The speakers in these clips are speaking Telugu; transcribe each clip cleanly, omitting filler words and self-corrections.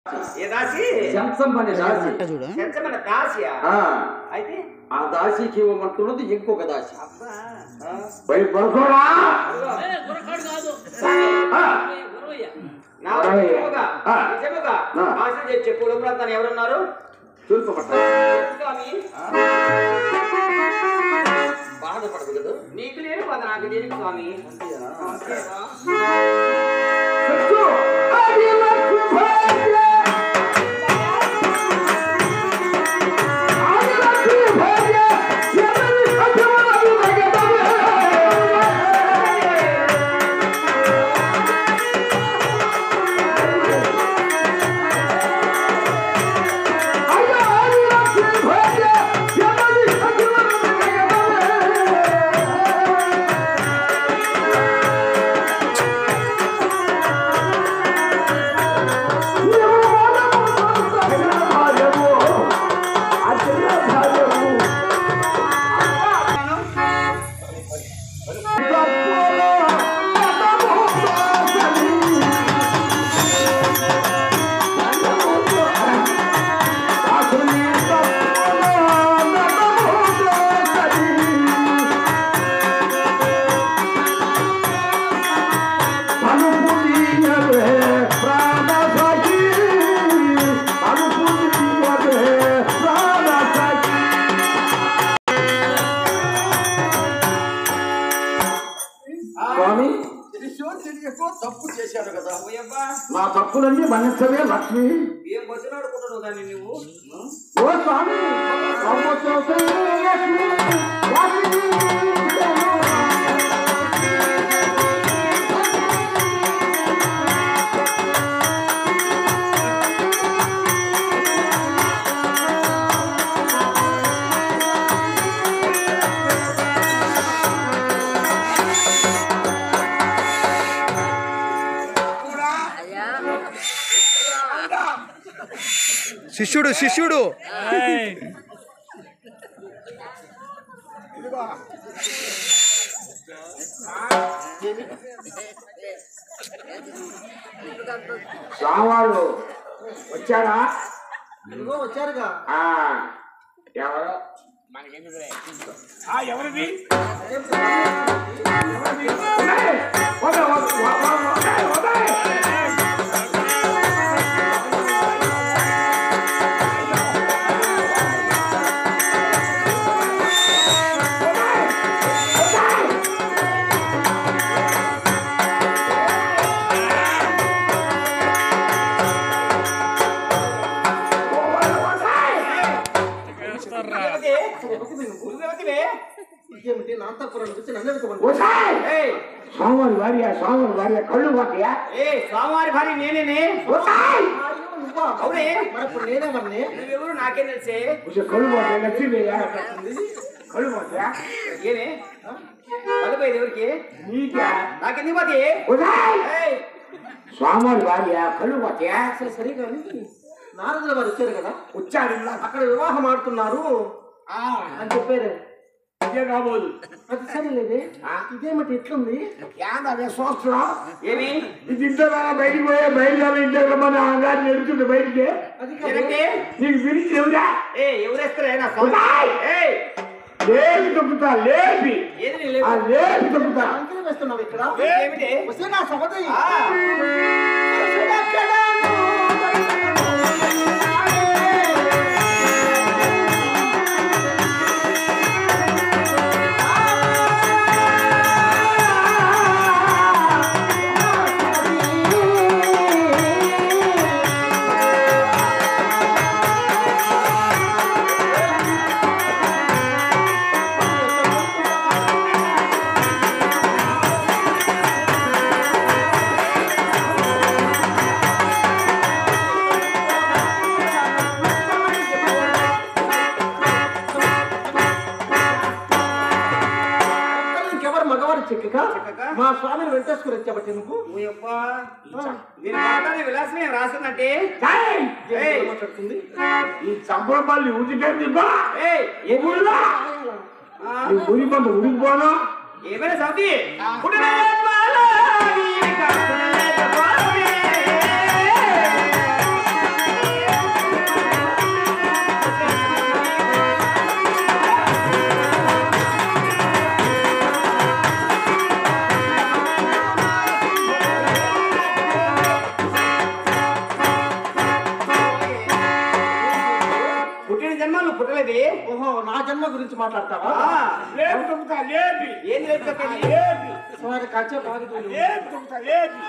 ఏ దాసి? శంసమని దాసి. శంసమని దాసియా? అయితే ఆ దాసికి ఇవ్వమంటున్నది ఇంకొక దాసి. ఎవరున్నారు? బాధపడకూడదు. నీకు లేని బాధ నాకు దేనికి స్వామి? తప్పు చేశాడు కదా. నా తప్పులన్నీ మన్నించవే లక్ష్మి. ఏం బతిలాడుకుంటున్నావు దాన్ని నువ్వు? ఓ స్వామి శిష్యుడు శిష్యుడు స్వామివారు వచ్చారా? వచ్చారుగా. ఎవరు? ఎవరిది? స్వామివారి భార్య స్వామివారి భార్య కళ్ళు పోతాయా? స్వామివారి భార్య నేనే. అవునే నేనే మరి నువ్వెవరు నాకేం తెలిసే? కళ్ళు పోతాయి లక్ష్మీ కళ్ళు పోతాయా? ఏనే కళ్ళుపోయేది ఎవరికి? నీకా? నాకెందుకు పోతే? స్వామివారి భార్య కళ్ళు పోతాయా? సరే కానీ నారదుల వారు వచ్చారు కదా. వచ్చారు అక్కడ వివాహం ఆడుతున్నారు అని చెప్పారు. ఇదే కాబోదు. అది సరేలేదే. ఇదేమిటి ఎట్లుంది? చూస్తున్నాం ఏమి ఇది ఇంట్లో బయటికి పోయే బయలుదేరి ఇంట్లో రమ్మని గారిని ఎడుతుంది బయటికి. నీకు పిలిచి ఎవరా? ఎవరేస్తారా? లేపి తొక్కుతా లేపి లేపి తొక్కుతా. వేస్తున్నావు ఇక్కడ ఏమిటి? మా స్వామిని వెంటేసుకుని వచ్చాబట్టి నువ్వు విలాసమే రాస్తున్నట్టే మాట్లాడుతుంది. ఈ చంపలపల్లి ఊదిటేంది ఉడికిపోను ఏమైనా సౌతి జన్మ నువ్వు పుట్టలేది. ఓహో, నా జన్మ గురించి మాట్లాడతావా? లేపి తుమ్ముతా లేపి ఏం లేకపోతే లేపి సరే, కాసేపు ఆగుతుంది. లేపి తుమ్ముతా లేపి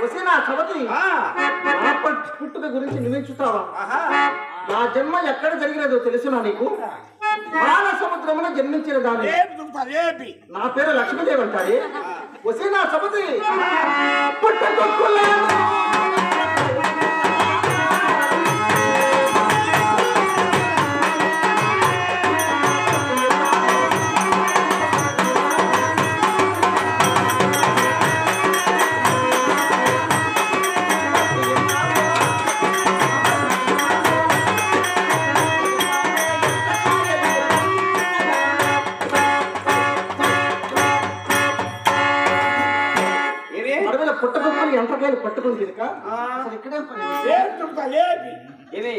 వసే నా సవతి, నా పుట్టుక గురించి నువ్వే చూస్తావా? నా జన్మ ఎక్కడ జరిగినదో తెలుసునా నీకు? బాల సముద్రమున జన్మించిన దాని లేపి తుమ్ముతా లేపి నా పేరు లక్ష్మీదేవి అంటారు. వసే నా సవతి, పుట్టకొక్కులను పుట్టకొక్కలు ఎంతకాయలు పట్టుకుని తినక అసలు ఇక్కడే పని. లేపి తుమ్ముతా లేపి ఏమి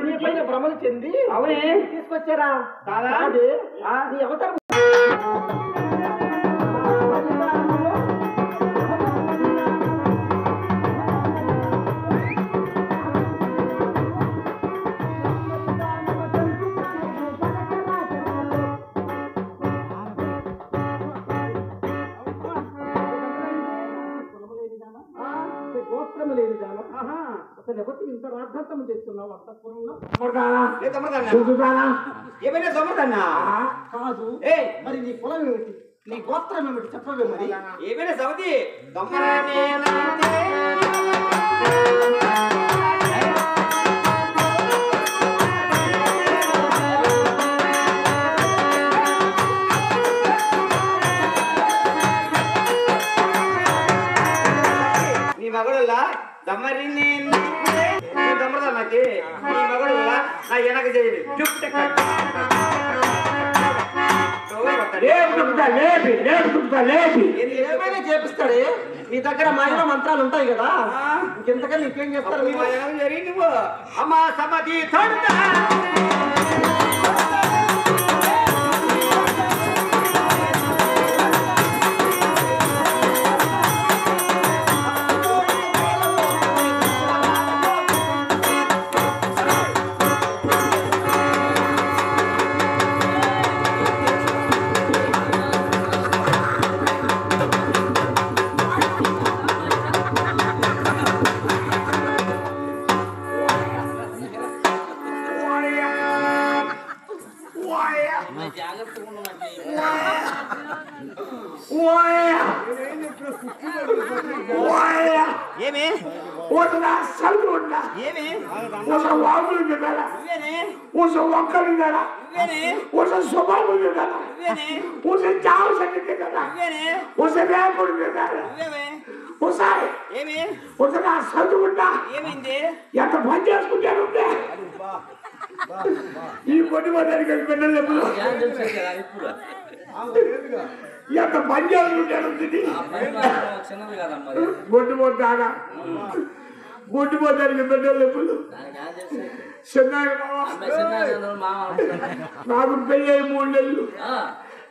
నీ పైన భ్రమలు చెంది అవునే తీసుకొచ్చారా? కాదా? కాదు. నీ అవతారం గోత్రం లేని దాన. అసలు ఎవరు ఇంత రాద్ధాంతం చేస్తున్నావు అంతఃపురంలో? చూసుతానా ఏమైనా సొమ్మదన్నా కాదు. ఏ మరి నీ కులం ఏమిటి? నీ గోత్రం ఏమిటి? చెప్పవే మరి. ఏమైనా సవతి దొమ్మరానే నీ మగడుల్లా దమ్మరి దమ్మదా నాకు నీ మగడుల్లా నా వెనక చేయదు లేపి తుమ్ముతా లేపి లేపి తుమ్ముతా లేపి ఏమైనా చేపిస్తాడే. నీ దగ్గర మాయల మంత్రాలు ఉంటాయి కదా, ఇంకెంతకని నీకేం చేస్తారు? జరిగి నువ్వు అమ్మా సమాధి తోడుతా ఏమి ఏమి ఏమైంది ఎంత పని చేసుకుంటాను ఈ పొట్టి పోతానికి బిడ్డలు ఎప్పుడు ఎంత పని చేసుకుంటాను బొడ్డు పోతాగా బొడ్డు పోతానికి బిడ్డలు ఎప్పుడు నాకు పెళ్ళి 3 నెలలు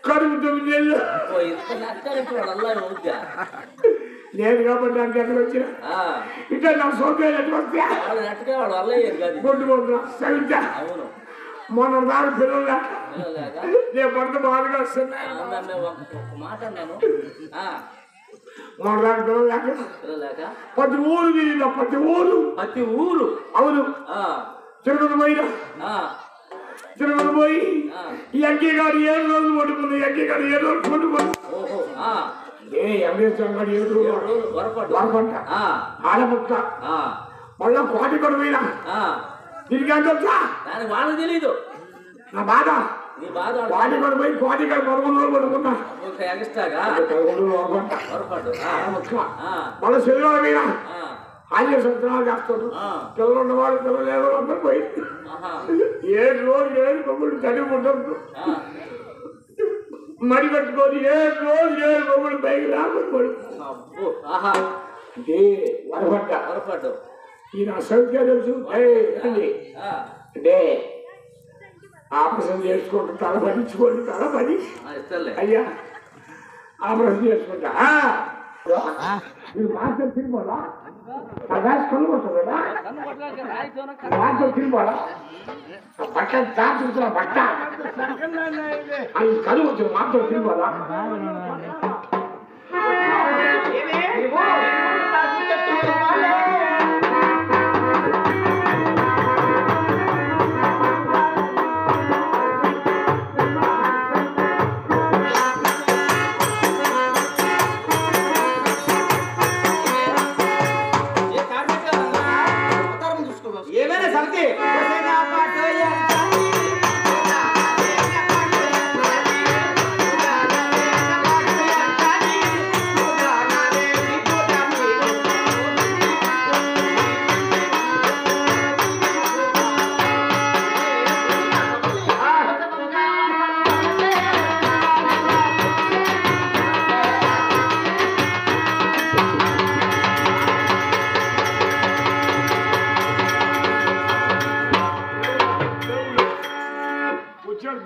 కడుపు 9 నెలలు నేను కాబట్టి నాకు ఎక్కడ వచ్చిన ఇట్లా నా సోదరు ఎట్లా వస్తా బొడ్డు పోతున్నా సరిగ్గా మొన్న దాని పిల్లలు నేను పడితే బాధగా మొన్న దాని పిల్లలు లేక ప్రతి ఊరు తిరిగిన ప్రతి ఊరు అవును తిరుపతి పోయినా తిరుపతి పోయి ఈ అంకీగాడు 7 రోజులు పట్టుకుంది అంకీగాడు 7 రోజులు పట్టుకుంది ఆడపక్క మళ్ళా కోటి కూడా పోయినా తిరిగి తెలుసా వాళ్ళకి తెలీదు నా బాధ కోటికాడు పోయి కోటికాడు 11 రోజులు పడుకున్నా మన శరీరం మీద ఆంజనేయ సంతనాలు చేస్తారు పిల్లలు ఉన్నవాడు పిల్లలు లేదో అందరూ పోయి 7 రోజులు 7 కొమ్ముడు చదివి ఉండదు మడి కట్టుకొని 7 రోజులు 7 కొమ్ముడు పైకి రాబడి అంటే వరపడ్డ ఈయన అసౌక్య తెలుసు అండి అంటే ఆపరేషన్ చేసుకుంటూ తల పడించుకోండి తల పడి అయ్యా ఆపరేషన్ చేసుకుంటా మీరు మాత్రం తిరిగిపోదా కళ్ళు కొట్టదా మాత్రం తిరిగిపోదా బట్ట చాచుతున్నా బట్ట అది కళ్ళు వచ్చిన మాత్రం తిరిగిపోదా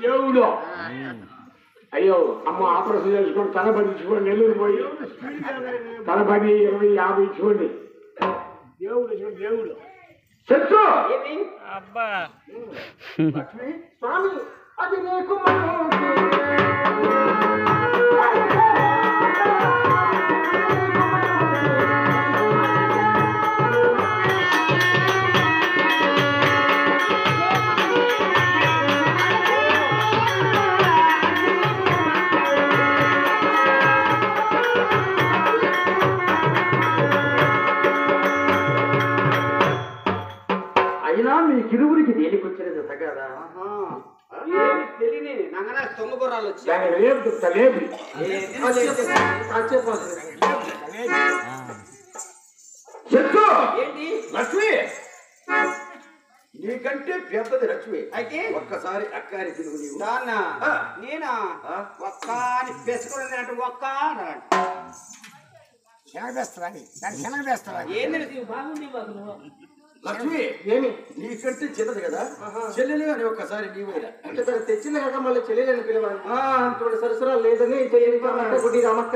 దేవుడు అయ్యో అమ్మ ఆపరేషన్ చేసుకొని తల పట్టించుకోండి నెల్లూరు పోయి తల 10, 20, 50 ఇచ్చుకోండి దేవుడు దేవుడు చెట్టు అబ్బా స్వామి అది నీకు కిరువురికి దేనికి వచ్చినది కదా తెలియని నంగనా తొంగబొర్రాలు వచ్చి ఏంటి లక్ష్మి నీకంటే పెద్దది లక్ష్మి అయితే ఒక్కసారి అక్కారి తిరుగు నీవు నాన్న నేనా ఒక్క అని పెసుకుని అంటే ఒక్క ఏంది బాగుంది లక్ష్మి ఏమి నీకంటే చిన్నది కదా చెల్లెలు అని ఒక్కసారి నీవు అంటే సరే తెచ్చింది కదా మళ్ళీ చెల్లెలని పిలవాలి చూడు సరసరాలు లేదని చెల్లెలి గుడ్డి రామక్క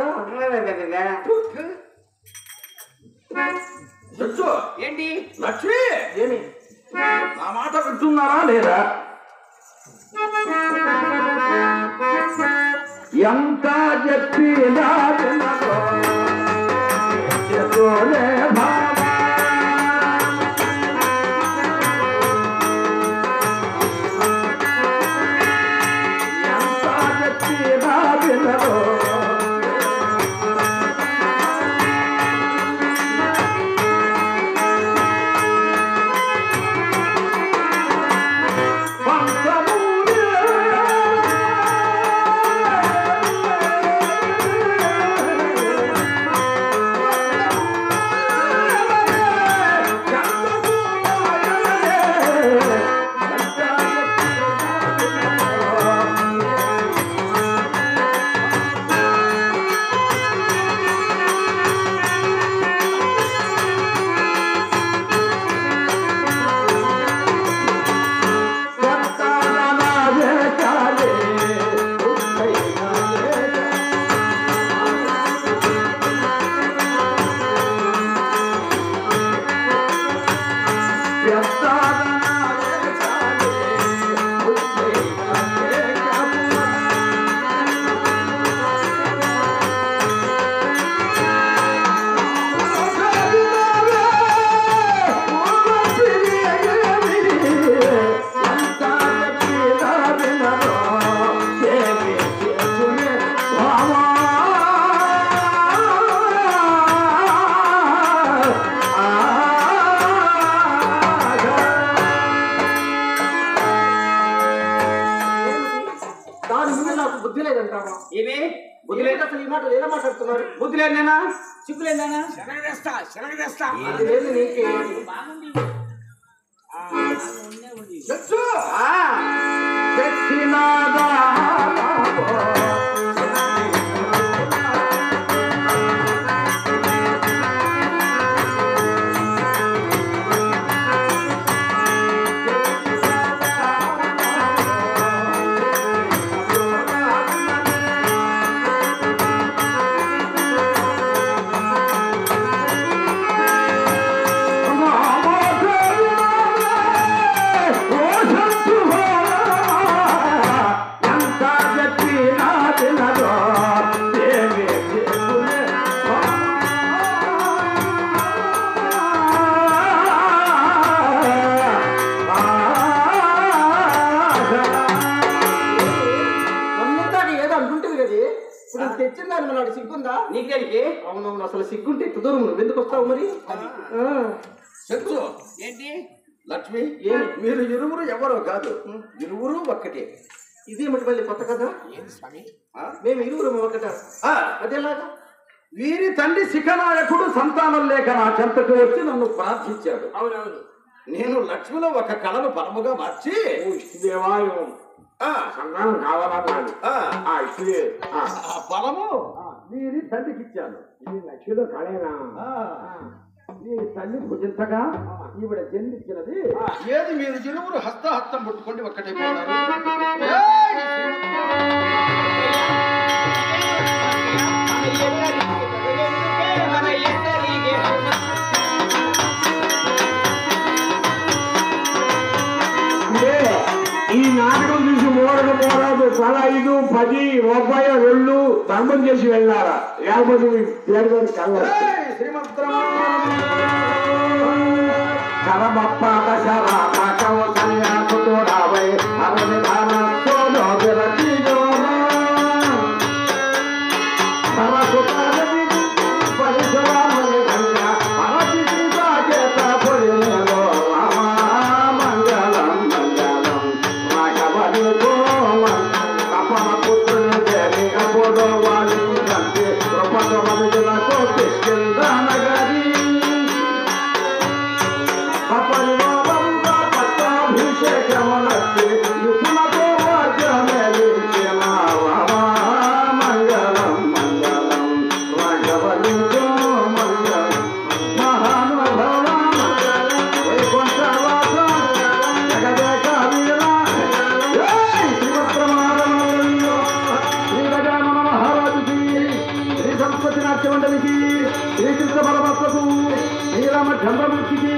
ఏంటి లక్ష్మి ఏమి నా మాట వింటున్నారా లేదా ఎంత చెప్పినా లేదంటావా? ఏమి బుద్ధి లేదు అసలు ఈ మాట ఎలా మాట్లాడుతున్నారు? బుద్ధి లేదేనా చిక్కు లేదేనా అది లేదు నీకే. తెచ్చిందాన్ని నాడు సిగ్గుందా నీకు దేనికి? అవునవును, అసలు సిగ్గుంటే ఇంత దూరం నువ్వు ఎందుకు వస్తావు మరి? చెచ్చు ఏంటి లక్ష్మి, మీరు ఇరువురు ఎవరో కాదు, ఇరువురు ఒక్కటే. ఇదేమిటి మళ్ళీ కొత్త కదా? మేము ఇరువురు ఒకట, అదేలాగా? వీరి తండ్రి శిఖనాయకుడు సంతానం లేక నా చెంతకు వచ్చి నన్ను ప్రార్థించాడు. అవునవును, నేను లక్ష్మిలో ఒక కళను పరముగా మార్చి దేవాలయం సంతానం కావాలన్నాడు. ఆ ఫలము వీరి తండ్రికి ఇచ్చాను. ఈ లక్ష్మిలో కళేనా? వీరి తల్లి భుజించగా ఈవిడ జన్మించినది. ఏది మీరు ఇరువురు హస్తహస్తం పుట్టుకోండి, ఒక్కటే పోతారు. ఈ నాటకం చూసి మోడలు మోడదు 15, 10, 30, 2 ధర్మం చేసి వెళ్ళారా? లేకపోతే మీ పేరు గారి కళ్ళ కరమప్పాట శరాకవ సన్యాసుతో రావై అరవై ధారతో విరతిలో పరిసరామని కన్యా అరచి సాకేత పొరిలో మంగళం మంగళం రాఘవని కోమం తపన పుత్రుని దేవి అపోదో వాలి కంటే ప్రపంచమనులకు కిష్కిందనగరి అపరివారంగా పట్టాభిషేకమనచ్చి యుపులతో వాద్యమేలించిన మంగళం మంగళం రాఘవలింగో మంగళం మహానుభవ వైకుంఠవాస జగదేక వీర శ్రీవత్రమారమయ్యో శ్రీ గజానన మహారాజుకి శ్రీ సంస్కృతి నాట్య మండలికి శ్రీకృష్ణ పరమాత్మకు శ్రీరామ చంద్రమూర్తికి